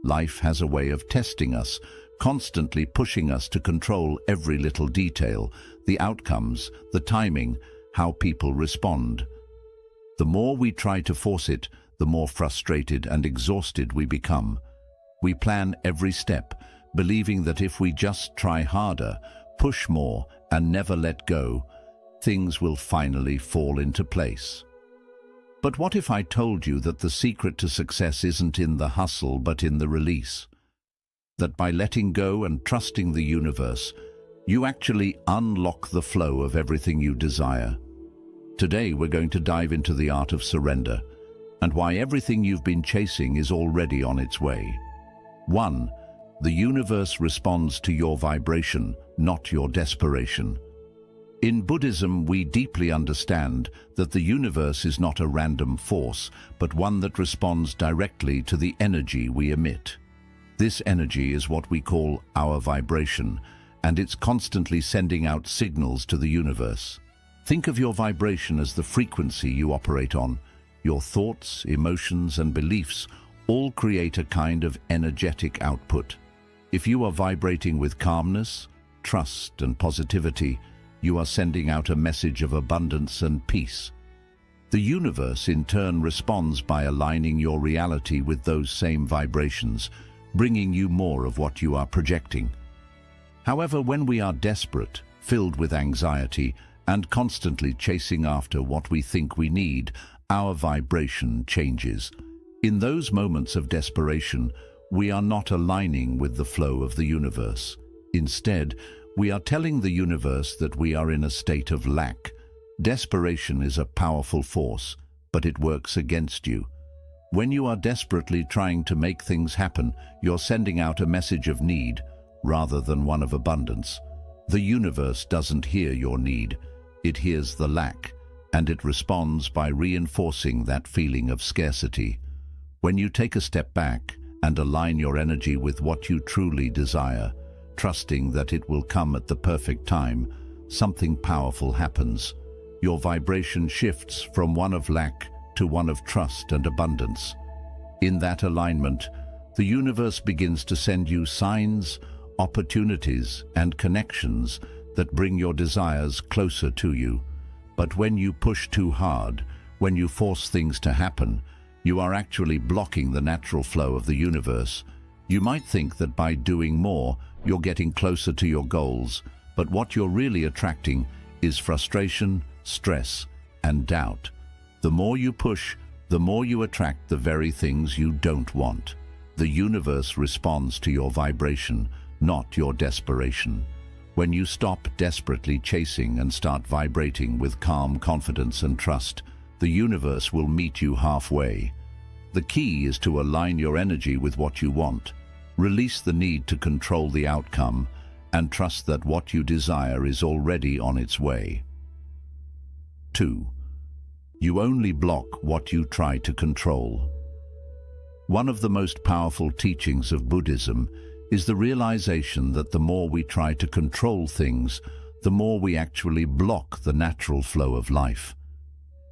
Life has a way of testing us, constantly pushing us to control every little detail, the outcomes, the timing, how people respond. The more we try to force it, the more frustrated and exhausted we become. We plan every step, believing that if we just try harder, push more, and never let go, things will finally fall into place. But what if I told you that the secret to success isn't in the hustle but in the release? That by letting go and trusting the universe, you actually unlock the flow of everything you desire. Today we're going to dive into the art of surrender and why everything you've been chasing is already on its way. 1. The universe responds to your vibration, not your desperation. In Buddhism, we deeply understand that the universe is not a random force, but one that responds directly to the energy we emit. This energy is what we call our vibration, and it's constantly sending out signals to the universe. Think of your vibration as the frequency you operate on. Your thoughts, emotions, and beliefs all create a kind of energetic output. If you are vibrating with calmness, trust, and positivity, you are sending out a message of abundance and peace. The universe in turn responds by aligning your reality with those same vibrations, bringing you more of what you are projecting. However, when we are desperate, filled with anxiety, and constantly chasing after what we think we need, our vibration changes. In those moments of desperation, we are not aligning with the flow of the universe. Instead, we are telling the universe that we are in a state of lack. Desperation is a powerful force, but it works against you. When you are desperately trying to make things happen, you're sending out a message of need rather than one of abundance. The universe doesn't hear your need, it hears the lack, and it responds by reinforcing that feeling of scarcity. When you take a step back and align your energy with what you truly desire, trusting that it will come at the perfect time, something powerful happens. Your vibration shifts from one of lack to one of trust and abundance. In that alignment, the universe begins to send you signs, opportunities, and connections that bring your desires closer to you. But when you push too hard, when you force things to happen, you are actually blocking the natural flow of the universe. You might think that by doing more, you're getting closer to your goals, but what you're really attracting is frustration, stress, and doubt. The more you push, the more you attract the very things you don't want. The universe responds to your vibration, not your desperation. When you stop desperately chasing and start vibrating with calm confidence and trust, the universe will meet you halfway. The key is to align your energy with what you want. Release the need to control the outcome and trust that what you desire is already on its way. 2. You only block what you try to control. One of the most powerful teachings of Buddhism is the realization that the more we try to control things, the more we actually block the natural flow of life.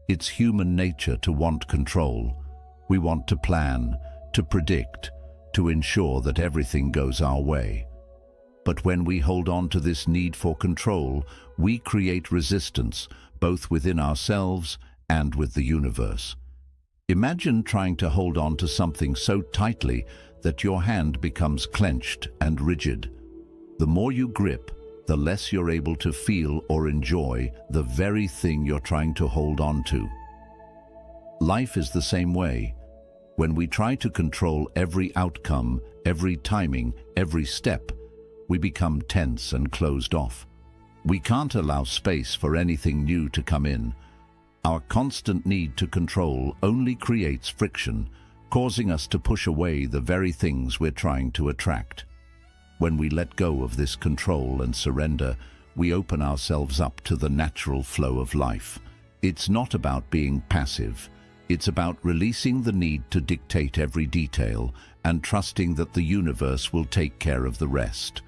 It's human nature to want control. We want to plan, to predict, to ensure that everything goes our way. But when we hold on to this need for control, we create resistance, both within ourselves and with the universe. Imagine trying to hold on to something so tightly that your hand becomes clenched and rigid. The more you grip, the less you're able to feel or enjoy the very thing you're trying to hold on to. Life is the same way. When we try to control every outcome, every timing, every step, we become tense and closed off. We can't allow space for anything new to come in. Our constant need to control only creates friction, causing us to push away the very things we're trying to attract. When we let go of this control and surrender, we open ourselves up to the natural flow of life. It's not about being passive. It's about releasing the need to dictate every detail and trusting that the universe will take care of the rest.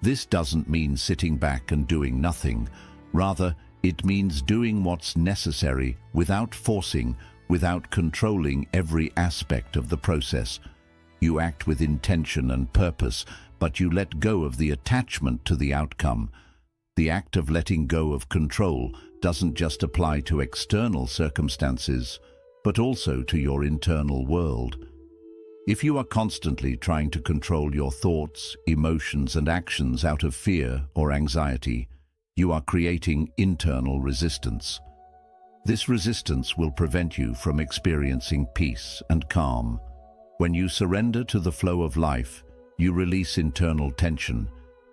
This doesn't mean sitting back and doing nothing. Rather, it means doing what's necessary without forcing, without controlling every aspect of the process. You act with intention and purpose, but you let go of the attachment to the outcome. The act of letting go of control doesn't just apply to external circumstances, but also to your internal world. If you are constantly trying to control your thoughts, emotions, and actions out of fear or anxiety, you are creating internal resistance. This resistance will prevent you from experiencing peace and calm. When you surrender to the flow of life, you release internal tension,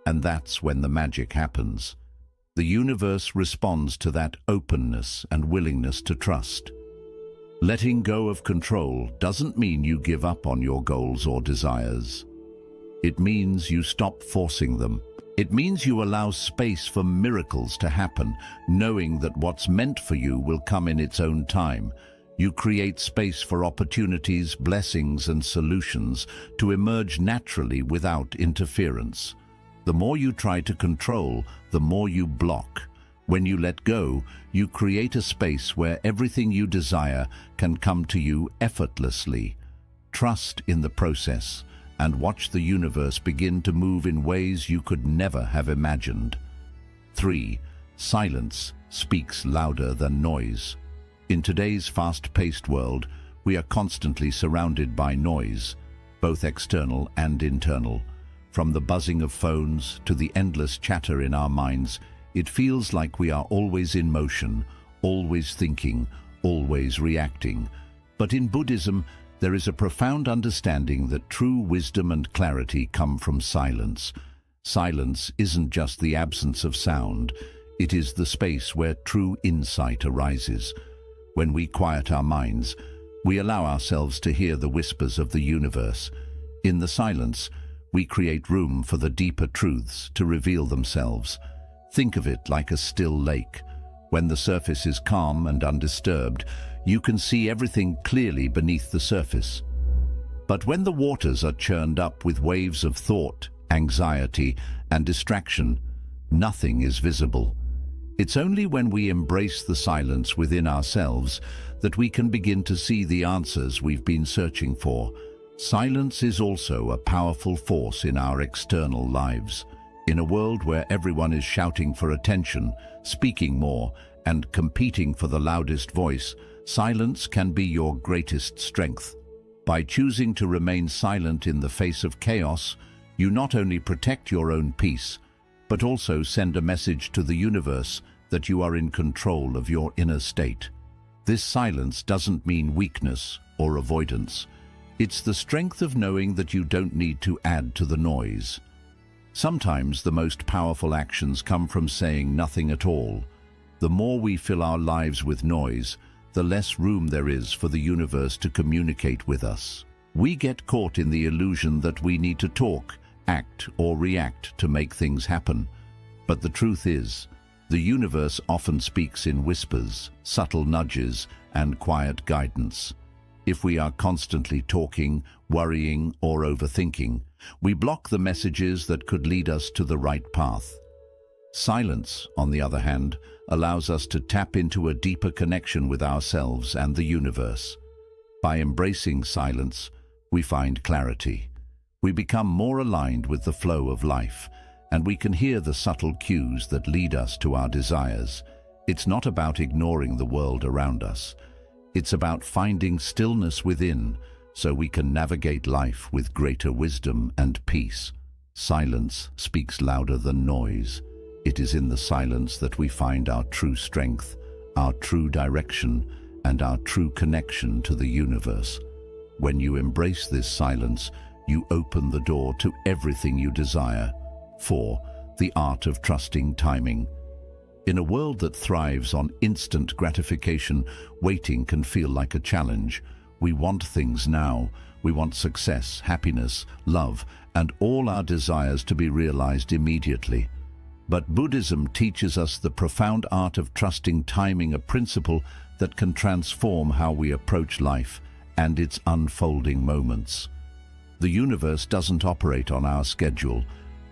and that's when the magic happens. The universe responds to that openness and willingness to trust. Letting go of control doesn't mean you give up on your goals or desires. It means you stop forcing them. It means you allow space for miracles to happen, knowing that what's meant for you will come in its own time. You create space for opportunities, blessings, and solutions to emerge naturally without interference. The more you try to control, the more you block. When you let go, you create a space where everything you desire can come to you effortlessly. Trust in the process and watch the universe begin to move in ways you could never have imagined. 3. Silence speaks louder than noise. In today's fast-paced world, we are constantly surrounded by noise, both external and internal. From the buzzing of phones to the endless chatter in our minds, it feels like we are always in motion, always thinking, always reacting. But in Buddhism, there is a profound understanding that true wisdom and clarity come from silence. Silence isn't just the absence of sound, it is the space where true insight arises. When we quiet our minds, we allow ourselves to hear the whispers of the universe. In the silence, we create room for the deeper truths to reveal themselves. Think of it like a still lake. When the surface is calm and undisturbed, you can see everything clearly beneath the surface. But when the waters are churned up with waves of thought, anxiety, and distraction, nothing is visible. It's only when we embrace the silence within ourselves that we can begin to see the answers we've been searching for. Silence is also a powerful force in our external lives. In a world where everyone is shouting for attention, speaking more, and competing for the loudest voice, silence can be your greatest strength. By choosing to remain silent in the face of chaos, you not only protect your own peace, but also send a message to the universe that you are in control of your inner state. This silence doesn't mean weakness or avoidance. It's the strength of knowing that you don't need to add to the noise. Sometimes the most powerful actions come from saying nothing at all. The more we fill our lives with noise, the less room there is for the universe to communicate with us. We get caught in the illusion that we need to talk, act, or react to make things happen. But the truth is, the universe often speaks in whispers, subtle nudges, and quiet guidance. If we are constantly talking, worrying, or overthinking, we block the messages that could lead us to the right path. Silence, on the other hand, allows us to tap into a deeper connection with ourselves and the universe. By embracing silence, we find clarity. We become more aligned with the flow of life, and we can hear the subtle cues that lead us to our desires. It's not about ignoring the world around us. It's about finding stillness within, so we can navigate life with greater wisdom and peace. Silence speaks louder than noise. It is in the silence that we find our true strength, our true direction, and our true connection to the universe. When you embrace this silence, you open the door to everything you desire. 4. The art of trusting timing. In a world that thrives on instant gratification, waiting can feel like a challenge. We want things now. We want success, happiness, love, and all our desires to be realized immediately. But Buddhism teaches us the profound art of trusting timing, a principle that can transform how we approach life and its unfolding moments. The universe doesn't operate on our schedule.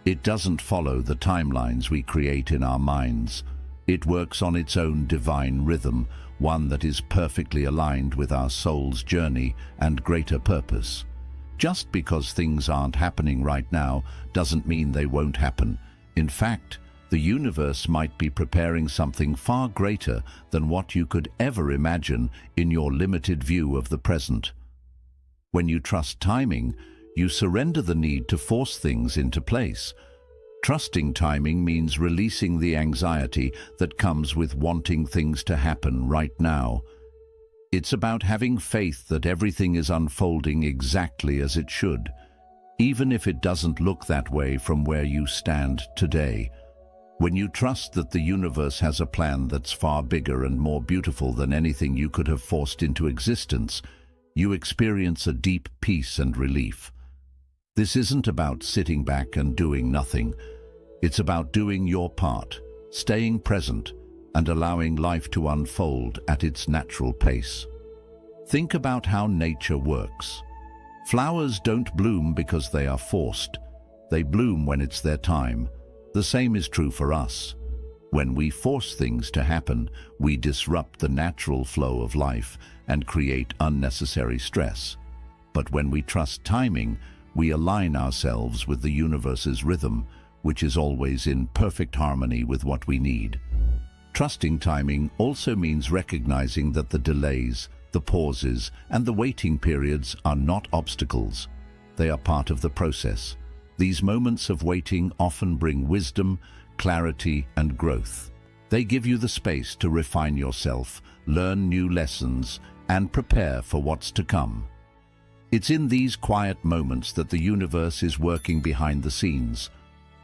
It doesn't follow the timelines we create in our minds. It works on its own divine rhythm, one that is perfectly aligned with our soul's journey and greater purpose. Just because things aren't happening right now doesn't mean they won't happen. In fact, the universe might be preparing something far greater than what you could ever imagine in your limited view of the present. When you trust timing, you surrender the need to force things into place. Trusting timing means releasing the anxiety that comes with wanting things to happen right now. It's about having faith that everything is unfolding exactly as it should, even if it doesn't look that way from where you stand today. When you trust that the universe has a plan that's far bigger and more beautiful than anything you could have forced into existence, you experience a deep peace and relief. This isn't about sitting back and doing nothing. It's about doing your part, staying present, and allowing life to unfold at its natural pace. Think about how nature works. Flowers don't bloom because they are forced. They bloom when it's their time. The same is true for us. When we force things to happen, we disrupt the natural flow of life and create unnecessary stress. But when we trust timing, we align ourselves with the universe's rhythm, which is always in perfect harmony with what we need. Trusting timing also means recognizing that the delays, the pauses, and the waiting periods are not obstacles. They are part of the process. These moments of waiting often bring wisdom, clarity, and growth. They give you the space to refine yourself, learn new lessons, and prepare for what's to come. It's in these quiet moments that the universe is working behind the scenes,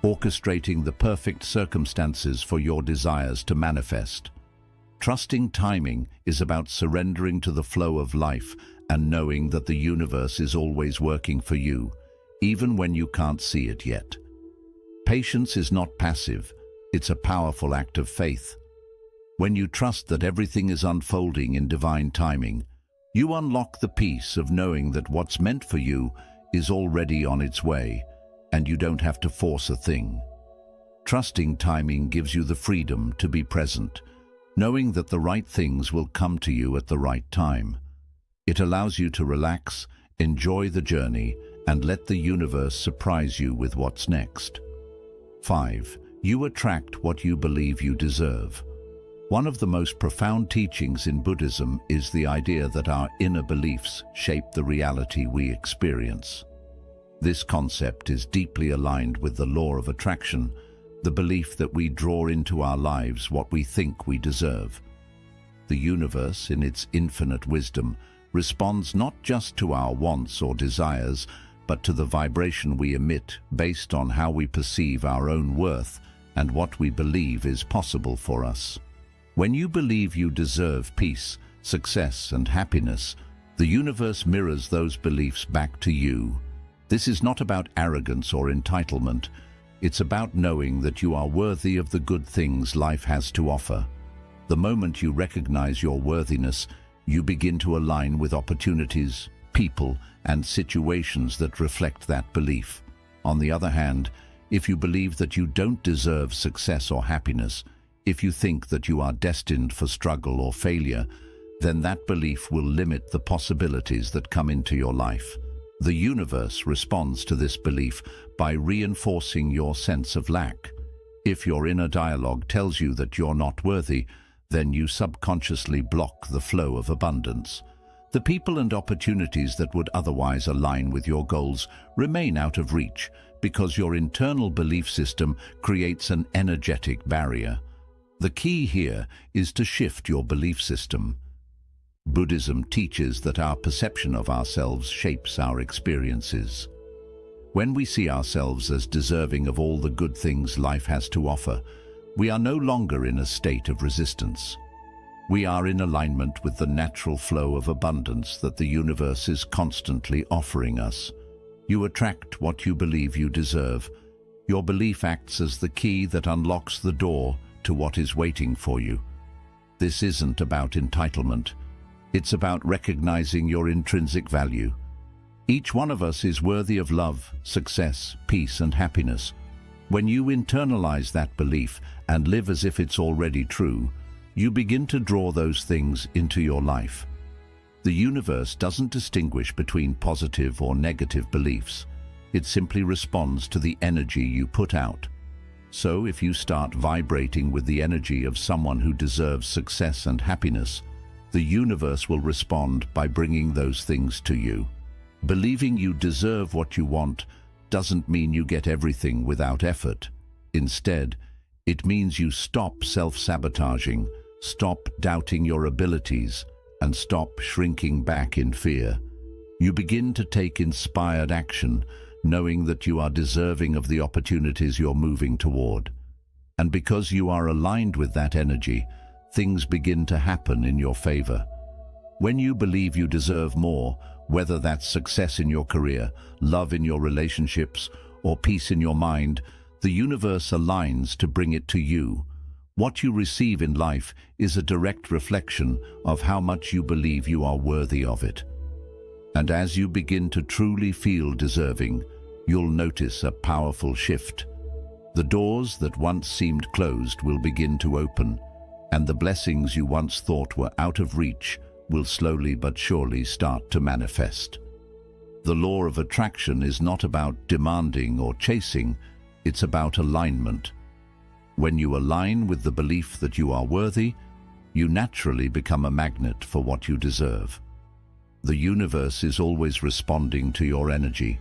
orchestrating the perfect circumstances for your desires to manifest. Trusting timing is about surrendering to the flow of life and knowing that the universe is always working for you, even when you can't see it yet. Patience is not passive, it's a powerful act of faith. When you trust that everything is unfolding in divine timing, you unlock the peace of knowing that what's meant for you is already on its way, and you don't have to force a thing. Trusting timing gives you the freedom to be present, knowing that the right things will come to you at the right time. It allows you to relax, enjoy the journey, and let the universe surprise you with what's next. 5. You attract what you believe you deserve. One of the most profound teachings in Buddhism is the idea that our inner beliefs shape the reality we experience. This concept is deeply aligned with the law of attraction, the belief that we draw into our lives what we think we deserve. The universe, in its infinite wisdom, responds not just to our wants or desires, but to the vibration we emit based on how we perceive our own worth and what we believe is possible for us. When you believe you deserve peace, success, and happiness, the universe mirrors those beliefs back to you. This is not about arrogance or entitlement. It's about knowing that you are worthy of the good things life has to offer. The moment you recognize your worthiness, you begin to align with opportunities, people, and situations that reflect that belief. On the other hand, if you believe that you don't deserve success or happiness, if you think that you are destined for struggle or failure, then that belief will limit the possibilities that come into your life. The universe responds to this belief by reinforcing your sense of lack. If your inner dialogue tells you that you're not worthy, then you subconsciously block the flow of abundance. The people and opportunities that would otherwise align with your goals remain out of reach because your internal belief system creates an energetic barrier. The key here is to shift your belief system. Buddhism teaches that our perception of ourselves shapes our experiences. When we see ourselves as deserving of all the good things life has to offer, we are no longer in a state of resistance. We are in alignment with the natural flow of abundance that the universe is constantly offering us. You attract what you believe you deserve. Your belief acts as the key that unlocks the door to what is waiting for you. This isn't about entitlement. It's about recognizing your intrinsic value. Each one of us is worthy of love, success, peace, and happiness. When you internalize that belief and live as if it's already true, you begin to draw those things into your life. The universe doesn't distinguish between positive or negative beliefs. It simply responds to the energy you put out. So if you start vibrating with the energy of someone who deserves success and happiness, the universe will respond by bringing those things to you. Believing you deserve what you want doesn't mean you get everything without effort. Instead, it means you stop self-sabotaging, stop doubting your abilities, and stop shrinking back in fear. You begin to take inspired action, knowing that you are deserving of the opportunities you're moving toward. And because you are aligned with that energy, things begin to happen in your favor. When you believe you deserve more, whether that's success in your career, love in your relationships, or peace in your mind, the universe aligns to bring it to you. What you receive in life is a direct reflection of how much you believe you are worthy of it. And as you begin to truly feel deserving, you'll notice a powerful shift. The doors that once seemed closed will begin to open, and the blessings you once thought were out of reach will slowly but surely start to manifest. The law of attraction is not about demanding or chasing, it's about alignment. When you align with the belief that you are worthy, you naturally become a magnet for what you deserve. The universe is always responding to your energy,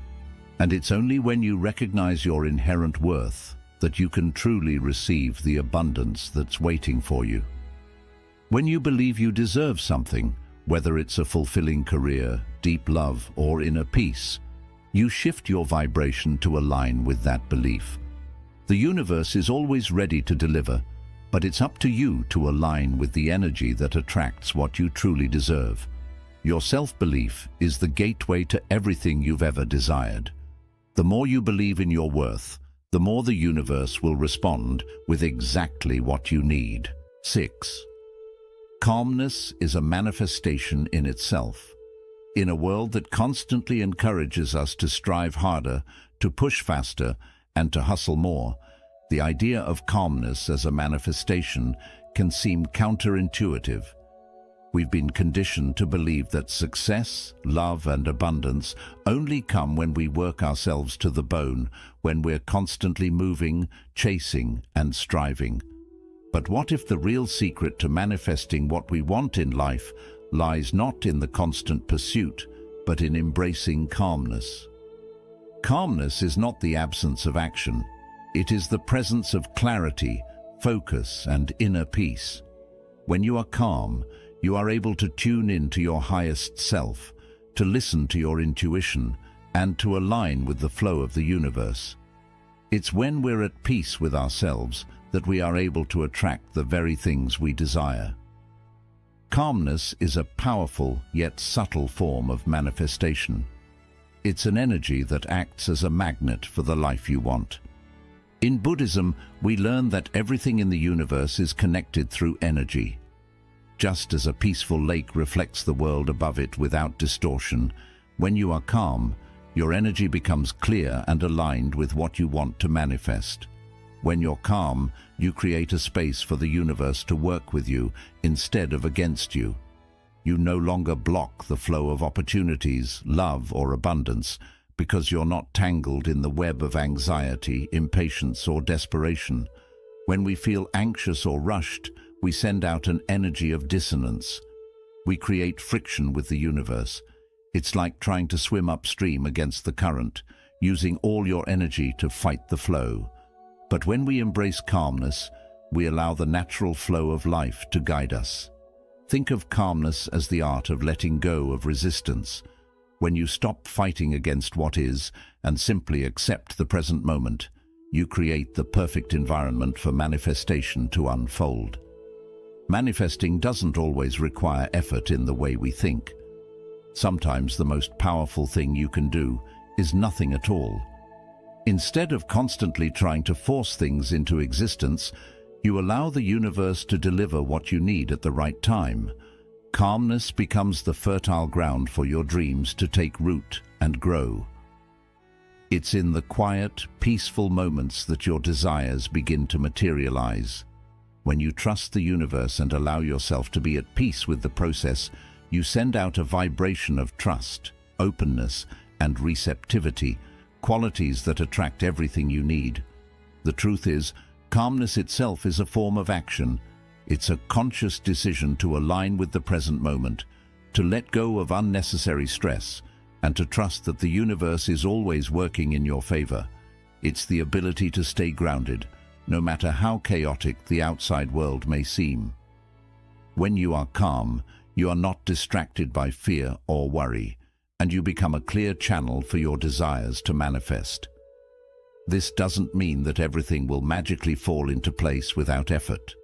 and it's only when you recognize your inherent worth that you can truly receive the abundance that's waiting for you. When you believe you deserve something, whether it's a fulfilling career, deep love, or inner peace, you shift your vibration to align with that belief. The universe is always ready to deliver, but it's up to you to align with the energy that attracts what you truly deserve. Your self-belief is the gateway to everything you've ever desired. The more you believe in your worth, the more the universe will respond with exactly what you need. 6. Calmness is a manifestation in itself. In a world that constantly encourages us to strive harder, to push faster, and to hustle more, the idea of calmness as a manifestation can seem counterintuitive. We've been conditioned to believe that success, love, and abundance only come when we work ourselves to the bone, when we're constantly moving, chasing, and striving. But what if the real secret to manifesting what we want in life lies not in the constant pursuit, but in embracing calmness? Calmness is not the absence of action. It is the presence of clarity, focus, and inner peace. When you are calm, you are able to tune in to your highest self, to listen to your intuition, and to align with the flow of the universe. It's when we're at peace with ourselves that we are able to attract the very things we desire. Calmness is a powerful yet subtle form of manifestation. It's an energy that acts as a magnet for the life you want. In Buddhism, we learn that everything in the universe is connected through energy. Just as a peaceful lake reflects the world above it without distortion, when you are calm, your energy becomes clear and aligned with what you want to manifest. When you're calm, you create a space for the universe to work with you instead of against you. You no longer block the flow of opportunities, love, or abundance because you're not tangled in the web of anxiety, impatience, or desperation. When we feel anxious or rushed, we send out an energy of dissonance. We create friction with the universe. It's like trying to swim upstream against the current, using all your energy to fight the flow. But when we embrace calmness, we allow the natural flow of life to guide us. Think of calmness as the art of letting go of resistance. When you stop fighting against what is and simply accept the present moment, you create the perfect environment for manifestation to unfold. Manifesting doesn't always require effort in the way we think. Sometimes the most powerful thing you can do is nothing at all. Instead of constantly trying to force things into existence, you allow the universe to deliver what you need at the right time. Calmness becomes the fertile ground for your dreams to take root and grow. It's in the quiet, peaceful moments that your desires begin to materialize. When you trust the universe and allow yourself to be at peace with the process, You send out a vibration of trust, openness, and receptivity, qualities that attract everything you need. The truth is, calmness itself is a form of action. It's a conscious decision to align with the present moment, to let go of unnecessary stress, and to trust that the universe is always working in your favor. It's the ability to stay grounded, no matter how chaotic the outside world may seem. When you are calm, you are not distracted by fear or worry, and you become a clear channel for your desires to manifest. This doesn't mean that everything will magically fall into place without effort.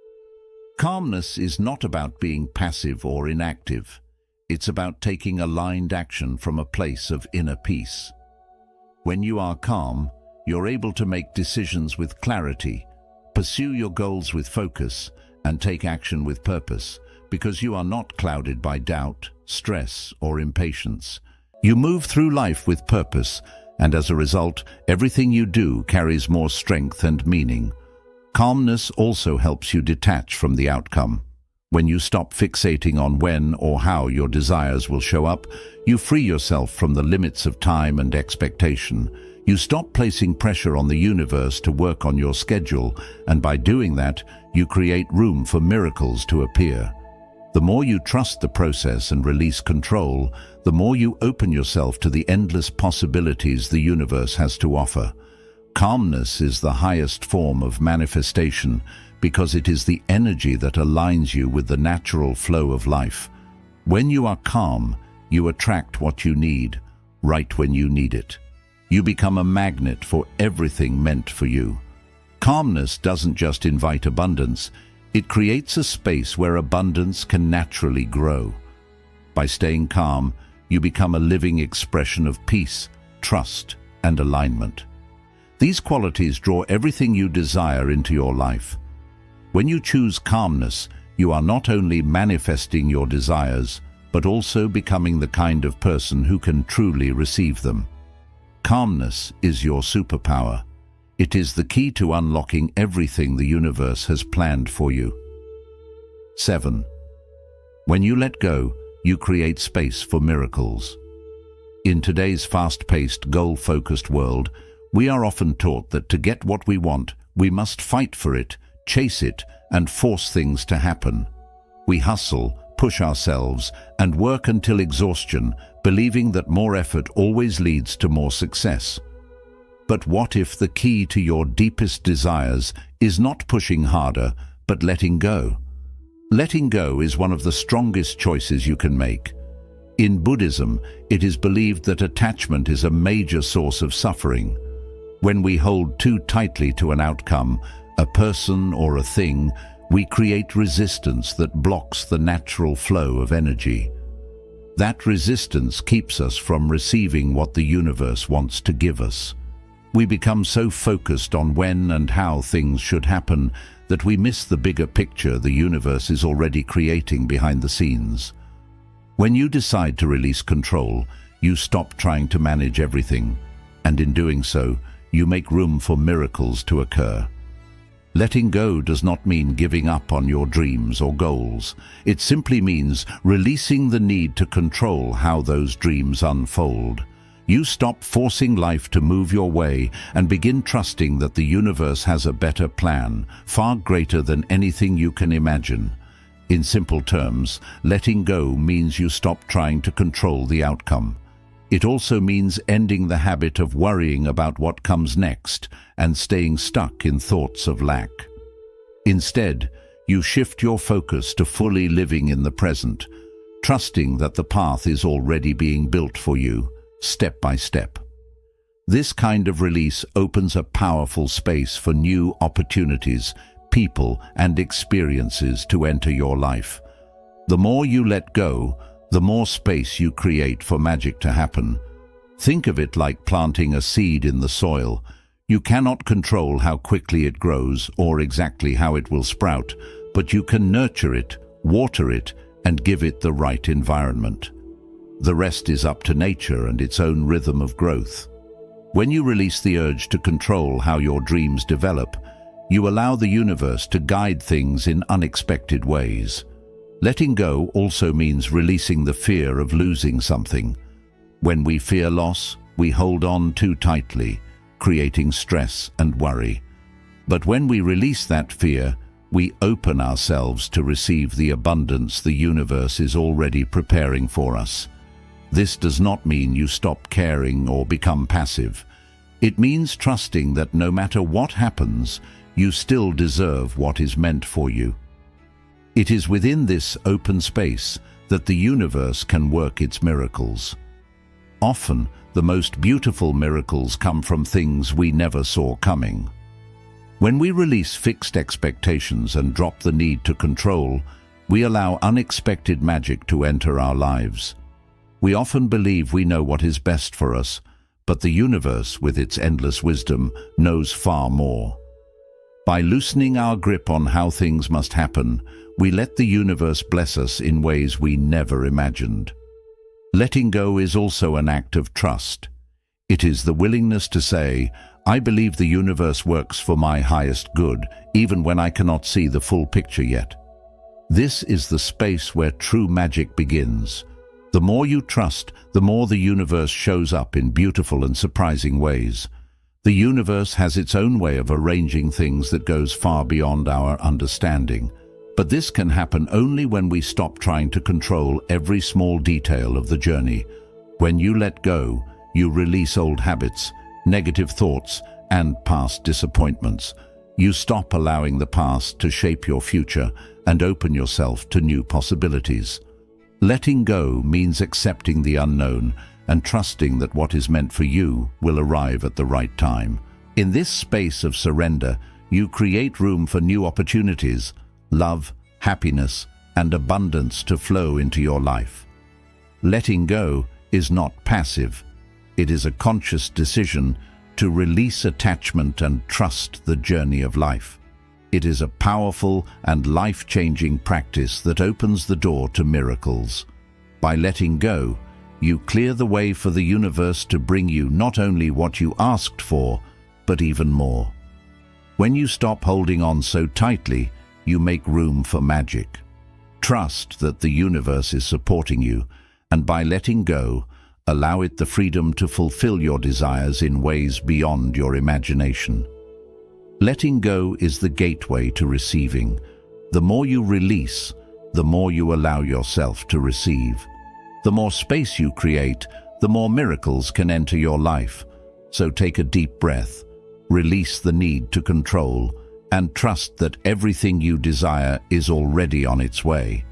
Calmness is not about being passive or inactive. It's about taking aligned action from a place of inner peace. When you are calm, you're able to make decisions with clarity, pursue your goals with focus, and take action with purpose, because you are not clouded by doubt, stress, or impatience. You move through life with purpose, and as a result, everything you do carries more strength and meaning. Calmness also helps you detach from the outcome. When you stop fixating on when or how your desires will show up, you free yourself from the limits of time and expectation. You stop placing pressure on the universe to work on your schedule, and by doing that, you create room for miracles to appear. The more you trust the process and release control, the more you open yourself to the endless possibilities the universe has to offer. Calmness is the highest form of manifestation because it is the energy that aligns you with the natural flow of life. When you are calm, you attract what you need, right when you need it. You become a magnet for everything meant for you. Calmness doesn't just invite abundance, it creates a space where abundance can naturally grow. By staying calm, you become a living expression of peace, trust, and alignment. These qualities draw everything you desire into your life. When you choose calmness, you are not only manifesting your desires, but also becoming the kind of person who can truly receive them. Calmness is your superpower. It is the key to unlocking everything the universe has planned for you. 7. When you let go, you create space for miracles. In today's fast-paced, goal-focused world, we are often taught that to get what we want, we must fight for it, chase it, and force things to happen. We hustle, push ourselves, and work until exhaustion, believing that more effort always leads to more success. But what if the key to your deepest desires is not pushing harder, but letting go? Letting go is one of the strongest choices you can make. In Buddhism, it is believed that attachment is a major source of suffering. When we hold too tightly to an outcome, a person or a thing, we create resistance that blocks the natural flow of energy. That resistance keeps us from receiving what the universe wants to give us. We become so focused on when and how things should happen that we miss the bigger picture the universe is already creating behind the scenes. When you decide to release control, you stop trying to manage everything, and in doing so, you make room for miracles to occur. Letting go does not mean giving up on your dreams or goals. It simply means releasing the need to control how those dreams unfold. You stop forcing life to move your way and begin trusting that the universe has a better plan, far greater than anything you can imagine. In simple terms, letting go means you stop trying to control the outcome. It also means ending the habit of worrying about what comes next and staying stuck in thoughts of lack. Instead, you shift your focus to fully living in the present, trusting that the path is already being built for you, step by step. This kind of release opens a powerful space for new opportunities, people, and experiences to enter your life. The more you let go, the more space you create for magic to happen. Think of it like planting a seed in the soil. You cannot control how quickly it grows or exactly how it will sprout, but you can nurture it, water it, and give it the right environment. The rest is up to nature and its own rhythm of growth. When you release the urge to control how your dreams develop, you allow the universe to guide things in unexpected ways. Letting go also means releasing the fear of losing something. When we fear loss, we hold on too tightly, creating stress and worry. But when we release that fear, we open ourselves to receive the abundance the universe is already preparing for us. This does not mean you stop caring or become passive. It means trusting that no matter what happens, you still deserve what is meant for you. It is within this open space that the universe can work its miracles. Often, the most beautiful miracles come from things we never saw coming. When we release fixed expectations and drop the need to control, we allow unexpected magic to enter our lives. We often believe we know what is best for us, but the universe, with its endless wisdom, knows far more. By loosening our grip on how things must happen, we let the universe bless us in ways we never imagined. Letting go is also an act of trust. It is the willingness to say, I believe the universe works for my highest good, even when I cannot see the full picture yet. This is the space where true magic begins. The more you trust, the more the universe shows up in beautiful and surprising ways. The universe has its own way of arranging things that goes far beyond our understanding. But this can happen only when we stop trying to control every small detail of the journey. When you let go, you release old habits, negative thoughts, and past disappointments. You stop allowing the past to shape your future and open yourself to new possibilities. Letting go means accepting the unknown and trusting that what is meant for you will arrive at the right time. In this space of surrender, you create room for new opportunities, love, happiness, and abundance to flow into your life. Letting go is not passive. It is a conscious decision to release attachment and trust the journey of life. It is a powerful and life-changing practice that opens the door to miracles. By letting go, you clear the way for the universe to bring you not only what you asked for, but even more. When you stop holding on so tightly, you make room for magic. Trust that the universe is supporting you, and by letting go, allow it the freedom to fulfill your desires in ways beyond your imagination. Letting go is the gateway to receiving. The more you release, the more you allow yourself to receive. The more space you create, the more miracles can enter your life. So take a deep breath, release the need to control, and trust that everything you desire is already on its way.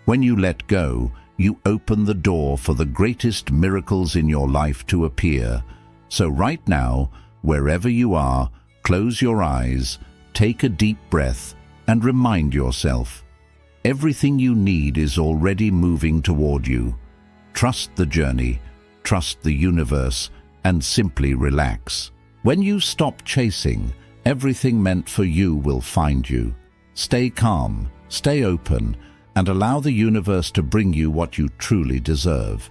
When you let go, you open the door for the greatest miracles in your life to appear. So right now, wherever you are, close your eyes, take a deep breath, and remind yourself, everything you need is already moving toward you. Trust the journey, trust the universe, and simply relax. When you stop chasing, everything meant for you will find you. Stay calm, stay open, and allow the universe to bring you what you truly deserve.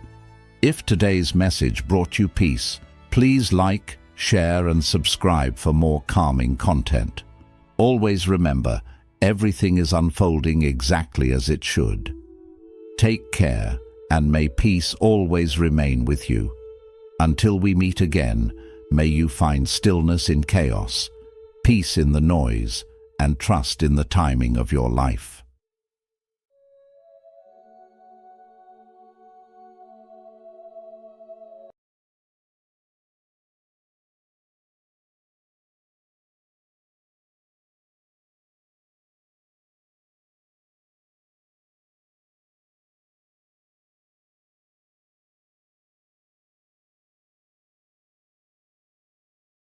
If today's message brought you peace, please like, share, and subscribe for more calming content. Always remember, everything is unfolding exactly as it should. Take care, and may peace always remain with you. Until we meet again, may you find stillness in chaos, peace in the noise, and trust in the timing of your life.